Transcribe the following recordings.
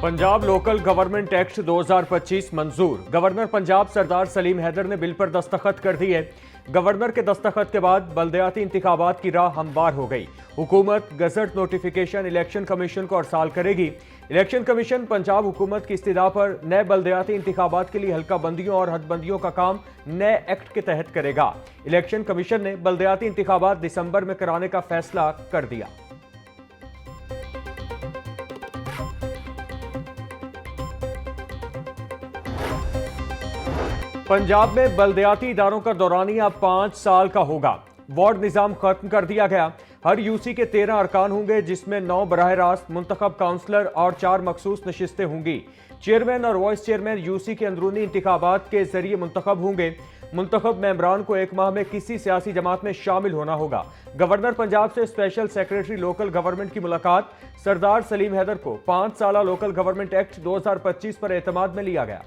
Punjab local government act 2025 मंजूर। Governor Punjab सरदार सलीम हैदर ने bill पर दस्तखत कर दिए। गवर्नर के दस्तखत के बाद बल्दियाती इंतखाबात की राह हमवार हो गई। हुकूमत गजट नोटिफिकेशन इलेक्शन कमीशन को अरसाल करेगी। इलेक्शन कमीशन पंजाब हुकूमत की इस्तदा पर नए बल्दियाती इंतखाबात के लिए हल्का बंदियों और हदबंदियों का काम नए एक्ट के तहत करेगा। इलेक्शन कमीशन ने बल्दियाती इंतखाबात दिसंबर में कराने का फैसला कर दिया। पंजाब में बल्दियाती इदारों का दौरानिया अब 5 साल का होगा। वार्ड निजाम खत्म कर दिया गया। हर यूसी के 13 अरकान होंगे, जिसमें 9 बराह रास्त मुंतखब काउंसलर और 4 मखसूस नशिस्तें होंगी। चेयरमैन और वाइस चेयरमैन यूसी के अंदरूनी इंतखाबात के जरिए मुंतखब होंगे। मुंतखब मेंबरान को 1 माह में किसी सियासी जमात में शामिल होना होगा। गवर्नर पंजाब से स्पेशल सेक्रेटरी लोकल गवर्नमेंट की मुलाकात। सरदार सलीम हैदर को 5 साला लोकल गवर्नमेंट एक्ट 2025 पर एतमाद में लिया गया।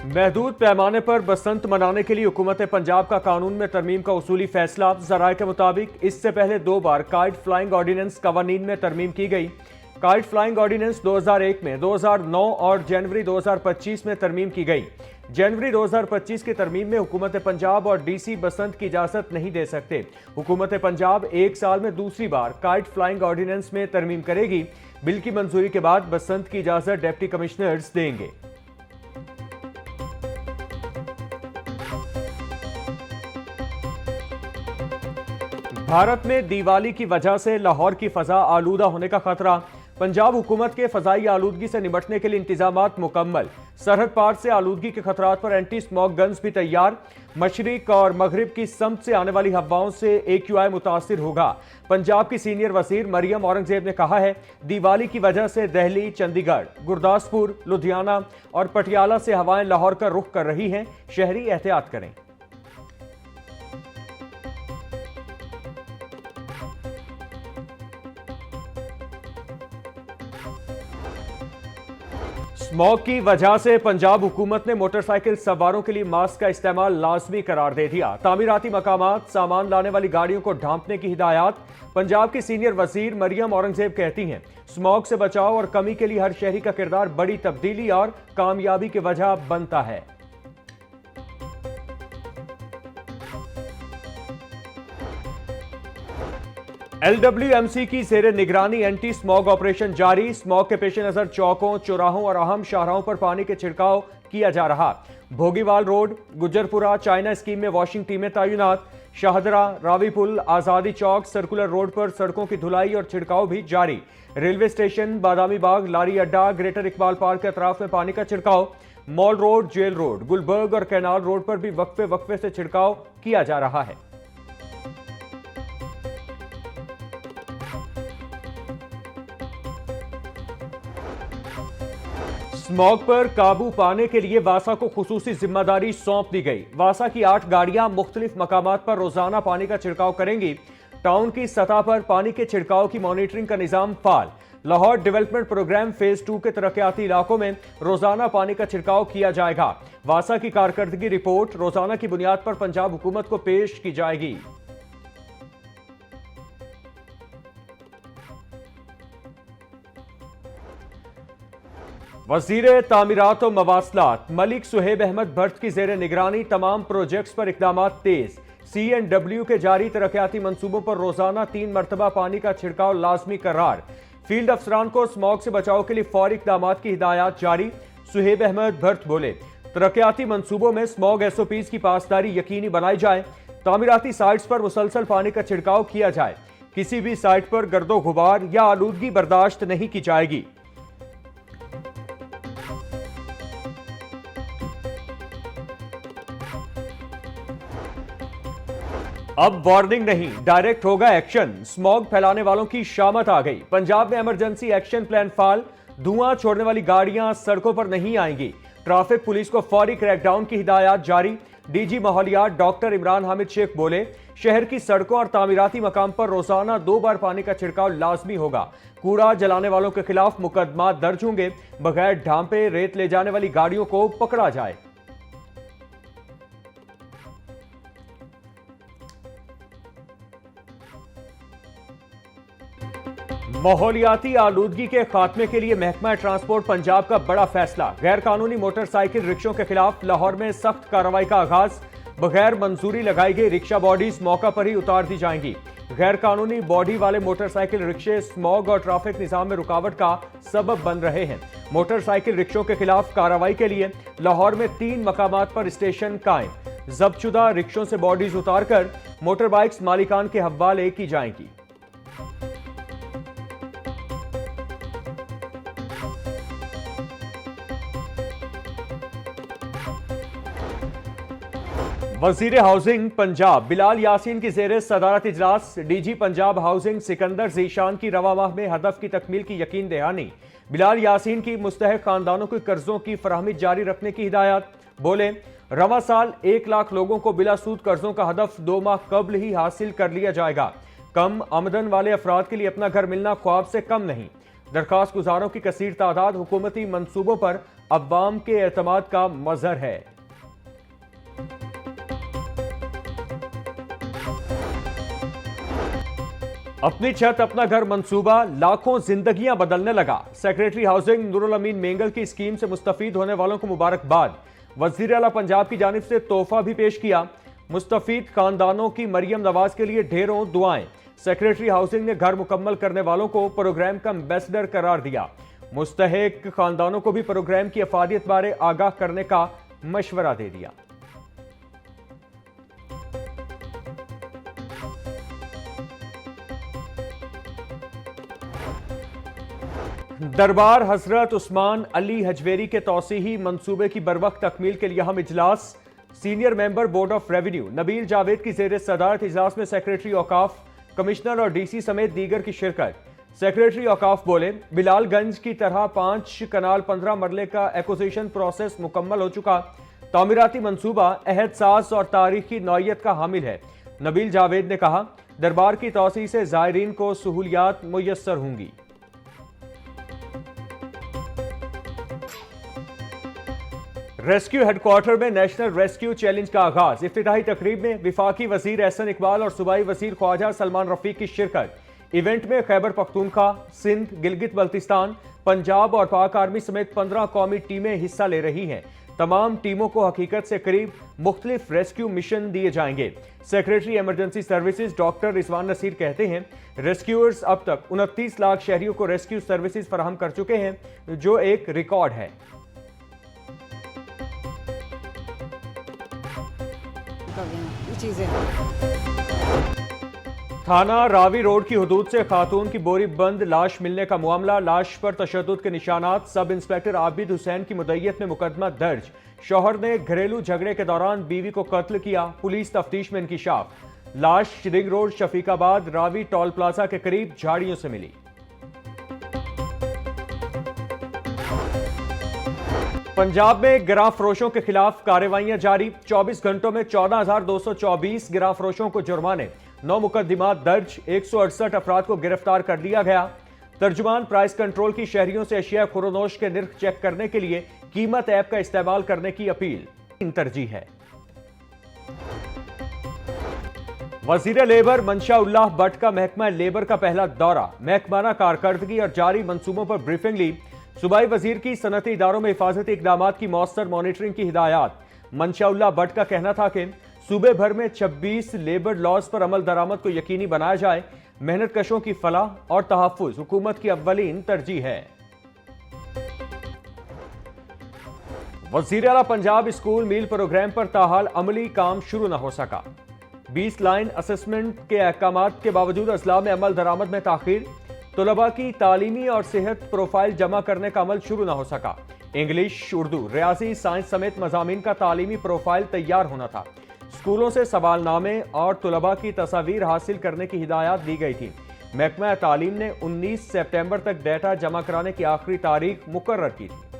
महदूद पैमाने पर बसंत मनाने के लिए हुकूमत पंजाब का कानून में तरमीम का उसूली फैसला। ज़राए के मुताबिक इससे पहले 2 बार काइट फ्लाइंग ऑर्डिनेंस कवानीन में तरमीम की गई। काइट फ्लाइंग ऑर्डिनेंस 2001 में, 2009 और जनवरी 2025 में तरमीम की गई। जनवरी 2025 की तरमीम में हुकूमत पंजाब और डीसी बसंत की इजाजत नहीं दे सकते। हुकूमत पंजाब 1 साल में दूसरी बार काइट फ्लाइंग ऑर्डिनेंस में तरमीम करेगी। बिल की मंजूरी के बाद बसंत की इजाजत डिप्टी कमिश्नर्स देंगे। भारत में दिवाली की वजह से लाहौर की फजा आलूदा होने का खतरा। पंजाब हुकूमत के फजाई आलूदगी से निपटने के लिए इंतजामात मुकम्मल। सरहद पार से आलूदगी के खतरात पर एंटी स्मॉग गन्स भी तैयार। मशरिक और मगरिब की समत से आने वाली हवाओं से AQI मुतासिर होगा। पंजाब की सीनियर वजीर मरियम औरंगजेब ने कहा है, दिवाली की वजह से दिल्ली, चंडीगढ़, गुरदासपुर, लुधियाना और पटियाला से हवाएं लाहौर का रुख कर रही हैं। शहरी एहतियात करें। स्मॉग की वजह से पंजाब हुकूमत ने मोटरसाइकिल सवारों के लिए मास्क का इस्तेमाल लाजमी करार दे दिया। तामीराती मकामात, सामान लाने वाली गाड़ियों को ढांपने की हिदायत। पंजाब की सीनियर वजीर मरियम औरंगजेब कहती हैं, स्मॉग से बचाव और कमी के लिए हर शहरी का किरदार बड़ी तब्दीली और कामयाबी की वजह बनता है। LWMC की जेर निगरानी एंटी स्मॉग ऑपरेशन जारी। स्मॉग के पेश नजर चौकों, चौराहों और अहम शाहराहों पर पानी के छिड़काव किया जा रहा। भोगीवाल रोड, गुजरपुरा, चाइना स्कीम में वॉशिंग टीमें तैनात। शाहदरा, रावीपुल, आजादी चौक, सर्कुलर रोड पर सड़कों की धुलाई और छिड़काव भी जारी। रेलवे स्टेशन, बादामी बाग, लारी अड्डा, ग्रेटर इकबाल पार्क के अतराफ में पानी का छिड़काव। Mall road, jail road, Gulberg और कैनाल रोड पर भी वक्फे वक्फे से छिड़काव किया जा रहा है। स्मॉग पर काबू पाने के लिए वासा को खुसूसी जिम्मेदारी सौंप दी गई। वासा की 8 गाड़ियां मुख्तलिफ मकामात पर रोजाना पानी का छिड़काव करेंगी। टाउन की सतह पर पानी के छिड़काव की मॉनिटरिंग का निजाम फाल। लाहौर डेवलपमेंट प्रोग्राम फेज 2 के तरक्याती इलाकों में रोजाना पानी का छिड़काव किया जाएगा। वासा की कारकर्दगी रिपोर्ट रोजाना की बुनियाद पर पंजाब हुकूमत को पेश की जाएगी। वजीर तामीरात और मवासलात मलिक सुहेब अहमद भट्ट की जेर निगरानी तमाम प्रोजेक्ट्स पर इकदाम तेज। CNW के जारी तरक्याती मंसूबों पर रोजाना 3 मरतबा पानी का छिड़काव लाजमी करार। फील्ड अफसरान को स्मॉग से बचाव के लिए फौरी इकदाम की हिदायत जारी। सुहेब अहमद भट्ट बोले, तरक्याती मंसूबों में स्मॉग SOPs की पासदारी यकीनी बनाई जाए। तामीराती साइट्स पर मुसलसल पानी का छिड़काव किया जाए। किसी भी साइट पर गर्दो गुबार या आलूदगी बर्दाश्त नहीं की जाएगी। अब वार्निंग नहीं, डायरेक्ट होगा एक्शन। स्मॉग फैलाने वालों की शामत आ गई। पंजाब में इमरजेंसी एक्शन प्लान फाल। धुआं छोड़ने वाली गाड़ियां सड़कों पर नहीं आएंगी। ट्रैफिक पुलिस को फौरी क्रैकडाउन की हिदायत जारी। DG माहौलियात डॉक्टर इमरान हामिद शेख बोले, शहर की सड़कों और तामीराती मकाम पर रोजाना 2 बार पानी का छिड़काव लाजमी होगा। कूड़ा जलाने वालों के खिलाफ मुकदमा दर्ज होंगे। बगैर ढांपे रेत ले जाने वाली गाड़ियों को पकड़ा जाए। माहौलियाती आलूदगी के खात्मे के लिए महकमा ट्रांसपोर्ट पंजाब का बड़ा फैसला। गैर कानूनी मोटरसाइकिल रिक्शों के खिलाफ लाहौर में सख्त कार्रवाई का आगाज। बगैर मंजूरी लगाई गई रिक्शा बॉडीज मौका पर ही उतार दी जाएंगी। गैर कानूनी बॉडी वाले मोटरसाइकिल रिक्शे स्मॉग और ट्रैफिक निजाम में रुकावट का सबब बन रहे हैं। मोटरसाइकिल रिक्शों के खिलाफ कार्रवाई के लिए लाहौर में 3 मकामात पर स्टेशन कायम। जब्तशुदा रिक्शों से बॉडीज उतारकर मोटर बाइक्स मालिकान के हवाले की जाएंगी। वजीर हाउसिंग पंजाब बिलाल यासीन की ज़ेरे सदारत इजलास। डीजी पंजाब हाउसिंग सिकंदर जीशान की रवा माह में हदफ की तकमील की यकीन दहानी। बिलाल यासीन की मुस्तहक खानदानों को कर्जों की फराहमी जारी रखने की हिदायत। बोले, रवा साल 1 लाख लोगों को बिला सूद कर्जों का हदफ 2 माह कबल ही हासिल कर लिया जाएगा। कम आमदन वाले अफराद के लिए अपना घर मिलना ख्वाब से कम नहीं। दरखास्त गुजारों की कसीर तादाद हुकूमती मंसूबों पर अवाम के एतमाद का मजहर है। अपनी छत अपना घर मंसूबा लाखों जिंदगियां बदलने लगा। सेक्रेटरी हाउसिंग नूरुल अमीन मेंगल की स्कीम से मुस्तफीद होने वालों को मुबारकबाद। वजीर आला पंजाब की जानिब से तोहफा भी पेश किया। मुस्तफीद खानदानों की मरियम नवाज के लिए ढेरों दुआएं। सेक्रेटरी हाउसिंग ने घर मुकम्मल करने वालों को प्रोग्राम का एम्बेसडर करार दिया। मुस्तहक खानदानों को भी प्रोग्राम की अफादियत बारे आगाह करने का मशवरा दे दिया। दरबार हजरत उस्मान अली हजवेरी के तौसीही मंसूबे की बरवक्त तकमील के लिए अहम इजलास। Senior member board of revenue Nabeel Javed की ज़ेरे सदारत इजलास में सेक्रेटरी औकाफ, कमिश्नर और डीसी समेत दीगर की शिरकत। सेक्रेटरी औकाफ बोले, बिलालगंज की तरह 5 कनाल 15 मरले का एक्विजिशन प्रोसेस मुकम्मल हो चुका। तामीराती मंसूबा अहदसाज और तारीखी नौयत का हामिल है। नबील जावेद ने कहा, दरबार की तौसीह से ज़ायरीन को सहूलियात मुयस्सर होंगी। रेस्क्यू हेडक्वार्टर में नेशनल रेस्क्यू चैलेंज का आगाज। इफ्तिताही तकरीब में विफाकी वजीर एहसन इकबाल और सूबाई वजीर ख्वाजा सलमान रफीक की शिरकत। इवेंट में खैबर पख्तूनख्वा, सिंध, गिलगित बल्तिस्तान, पंजाब और पाक आर्मी समेत 15 कौमी टीमें हिस्सा ले रही हैं। तमाम टीमों को हकीकत से करीब मुख्तलिफ रेस्क्यू मिशन दिए जाएंगे। Secretary emergency services doctor Rizwan Naseer कहते हैं, रेस्क्यूअर्स अब तक 29 लाख शहरियों को रेस्क्यू सर्विसेज फराहम कर चुके हैं, जो एक रिकॉर्ड है। थाना रावी रोड की हदूद से खातून की बोरी बंद लाश मिलने का मामला। लाश पर तशद्दुद के निशानात। सब इंस्पेक्टर आबिद हुसैन की मुद्दईयत में मुकदमा दर्ज। शौहर ने घरेलू झगड़े के दौरान बीवी को कत्ल किया। पुलिस तफ्तीश में इंकिशाफ। लाश ring road Shafiqabad Ravi toll plaza के करीब झाड़ियों से मिली। पंजाब में गिरां फरोशों के खिलाफ कार्रवाइयां जारी। 24 घंटों में 14,224 गिरां फरोशों को जुर्माने, 9 मुकदमात दर्ज, 168 अफराद को गिरफ्तार कर लिया गया। तर्जुमान प्राइस कंट्रोल की शहरियों से अशिया खुरोनोश के निर्ख चेक करने के लिए कीमत ऐप का इस्तेमाल करने की अपील तरजीह है। वजीर लेबर मंशा उल्लाह भट्ट का महकमा लेबर का पहला दौरा। महकमाना कारकर्दगी और जारी मंसूबों पर ब्रीफिंग ली। सूबाई वजीर की सनती इदारों में हिफाजती इकदामात की मौसर मॉनिटरिंग की हिदायत। मंशा उल्लाह भट्ट का कहना था कि सूबे भर में 26 लेबर लॉज पर अमल दरामद को यकीनी बनाया जाए। मेहनत कशों की फलाह और तहफ्फुज हुकूमत की अव्वलीन तरजीह है। वजीर आला पंजाब स्कूल मील प्रोग्राम पर ताहाल अमली काम शुरू न हो सका। 20 लाइन असेसमेंट के अहकामात के बावजूद अजला में अमल दरामद में ताखीर। तलबा की तालीमी और सेहत प्रोफाइल जमा करने का अमल शुरू न हो सका। इंग्लिश, उर्दू, रियाजी, साइंस समेत मज़ामीन का तालीमी प्रोफाइल तैयार होना था। स्कूलों से सवालनामे और तलबा की तस्वीर हासिल करने की हिदायत दी गई थी। महकमा तालीम ने 19 सितंबर तक डेटा जमा कराने की आखिरी तारीख मुकर्रर की थी।